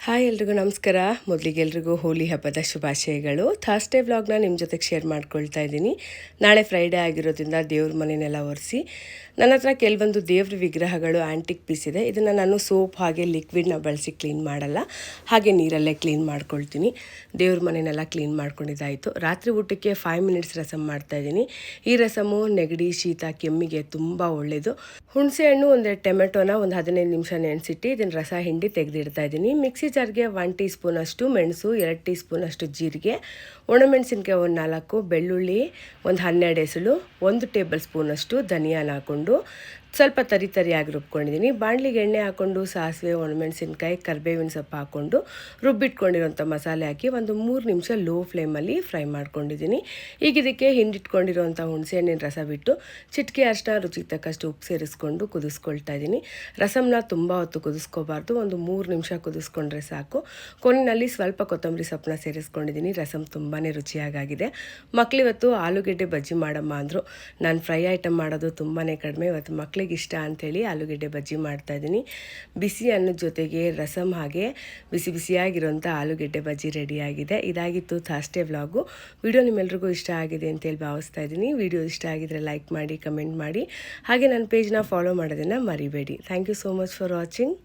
Hi ಎಲ್ರಿಗೂ ನಮಸ್ಕಾರ. ಮೊದಲಿಗೆ ಎಲ್ರಿಗೂ ಹೋಲಿ ಹಬ್ಬದ ಶುಭಾಶಯಗಳು. ಥರ್ಸ್ಡೇ ವ್ಲಾಗ್ನ ನಿಮ್ಮ ಜೊತೆಗೆ ಶೇರ್ ಮಾಡ್ಕೊಳ್ತಾ ಇದ್ದೀನಿ. ನಾಳೆ ಫ್ರೈಡೇ ಆಗಿರೋದ್ರಿಂದ ದೇವ್ರ ಮನೆಯನ್ನೆಲ್ಲ ಒರೆಸಿ ನನ್ನ ಹತ್ರ ಕೆಲವೊಂದು ದೇವ್ರ ವಿಗ್ರಹಗಳು ಆ್ಯಂಟಿಕ್ ಪೀಸ್ ಇದೆ. ಇದನ್ನು ನಾನು ಸೋಪ್ ಹಾಗೆ ಲಿಕ್ವಿಡ್ನ ಬಳಸಿ ಕ್ಲೀನ್ ಮಾಡಲ್ಲ, ಹಾಗೆ ನೀರಲ್ಲೇ ಕ್ಲೀನ್ ಮಾಡ್ಕೊಳ್ತೀನಿ. ದೇವ್ರ ಮನೆಯನ್ನೆಲ್ಲ ಕ್ಲೀನ್ ಮಾಡ್ಕೊಂಡಿದ್ದಾಯಿತು. ರಾತ್ರಿ ಊಟಕ್ಕೆ 5 ಮಿನಿಟ್ಸ್ ರಸಮ್ ಮಾಡ್ತಾಯಿದ್ದೀನಿ. ಈ ರಸಮು ನೆಗಡಿ, ಶೀತ, ಕೆಮ್ಮಿಗೆ ತುಂಬ ಒಳ್ಳೆಯದು. ಹುಣಸೆ ಹಣ್ಣು, ಒಂದೆರಡು ಟೊಮೆಟೊನ ಒಂದು 15 ನಿಮಿಷ ನೆನೆಸಿಟ್ಟು ಇದನ್ನು ರಸ ಹಿಂಡಿ ತೆಗೆದಿಡ್ತಾ ಇದ್ದೀನಿ. ಮಿಕ್ಸಿ ಜಾರ್ಗೆ 1 ಟೀ ಸ್ಪೂನಷ್ಟು ಮೆಣಸು, 2 ಟೀ ಸ್ಪೂನಷ್ಟು ಜೀರಿಗೆ, ಒಣಮೆಣಸಿನ್ಕಾಯಿ ಒಂದು 4, ಬೆಳ್ಳುಳ್ಳಿ ಒಂದು 12 ಎಸಳು, 1 ಟೇಬಲ್ ಸ್ಪೂನಷ್ಟು ಧನಿಯಾನ ಹಾಕ್ಕೊಂಡು ಸ್ವಲ್ಪ ತರಿಯಾಗಿ ರುಬ್ಕೊಂಡಿದ್ದೀನಿ. ಬಾಣಲಿಗೆ ಎಣ್ಣೆ ಹಾಕ್ಕೊಂಡು ಸಾಸಿವೆ, ಒಣಮೆಣಸಿನ್ಕಾಯಿ, ಕರಿಬೇವಿನ ಸೊಪ್ಪು ಹಾಕ್ಕೊಂಡು ರುಬ್ಬಿಟ್ಕೊಂಡಿರೋಂಥ ಮಸಾಲೆ ಹಾಕಿ ಒಂದು 3 ನಿಮಿಷ ಲೋ ಫ್ಲೇಮಲ್ಲಿ ಫ್ರೈ ಮಾಡ್ಕೊಂಡಿದ್ದೀನಿ. ಈಗ ಇದಕ್ಕೆ ಹಿಂಡಿಟ್ಕೊಂಡಿರೋಂಥ ಹುಣಸೆಹಣ್ಣಿನ ರಸ ಬಿಟ್ಟು ಚಿಟಿಕೆ ಅರಿಶಿನ, ರುಚಿಗೆ ತಕ್ಕಷ್ಟು ಉಪ್ಪು ಸೇರಿಸ್ಕೊಂಡು ಕುದಿಸ್ಕೊಳ್ತಾ ಇದ್ದೀನಿ. ರಸಮ್ನ ತುಂಬ ಹೊತ್ತು ಕುದಿಸ್ಕೋಬಾರ್ದು, ಒಂದು 3 ನಿಮಿಷ ಕುದಿಸ್ಕೊಂಡ್ರೆ ಸಾಕು. ಕೊನೆಯಲ್ಲಿ ಸ್ವಲ್ಪ ಕೊತ್ತಂಬರಿ ಸೊಪ್ಪನ್ನ ಸೇರಿಸ್ಕೊಂಡಿದ್ದೀನಿ. ರಸಮ್ ತುಂಬಾ ರುಚಿಯಾಗಿದೆ. ಮಕ್ಕಳಿವತ್ತು ಆಲೂಗೆಡ್ಡೆ ಬಜ್ಜಿ ಮಾಡಮ್ಮ ಅಂದರು. ನಾನು ಫ್ರೈ ಐಟಮ್ ಮಾಡೋದು ತುಂಬಾ ಕಡಿಮೆ. ಇವತ್ತು ಮಕ್ಕಳಿಗೆ ಇಷ್ಟ ಅಂಥೇಳಿ ಆಲೂಗೆಡ್ಡೆ ಬಜ್ಜಿ ಮಾಡ್ತಾಯಿದ್ದೀನಿ. ಬಿಸಿ ಅನ್ನದ ಜೊತೆಗೆ ರಸಮ್ ಹಾಗೆ ಬಿಸಿ ಬಿಸಿಯಾಗಿರೋಂಥ ಆಲೂಗೆಡ್ಡೆ ಬಜ್ಜಿ ರೆಡಿಯಾಗಿದೆ. ಇದಾಗಿತ್ತು ಥರ್ಸ್ಡೇ ವ್ಲಾಗು. ವಿಡಿಯೋ ನಿಮ್ಮೆಲ್ರಿಗೂ ಇಷ್ಟ ಆಗಿದೆ ಅಂತೇಳಿ ಭಾವಿಸ್ತಾ ಇದ್ದೀನಿ. ವಿಡಿಯೋ ಇಷ್ಟ ಆಗಿದ್ರೆ ಲೈಕ್ ಮಾಡಿ, ಕಮೆಂಟ್ ಮಾಡಿ, ಹಾಗೆ ನನ್ನ ಪೇಜ್ನ ಫಾಲೋ ಮಾಡೋದನ್ನು ಮರಿಬೇಡಿ. Thank you so much for watching.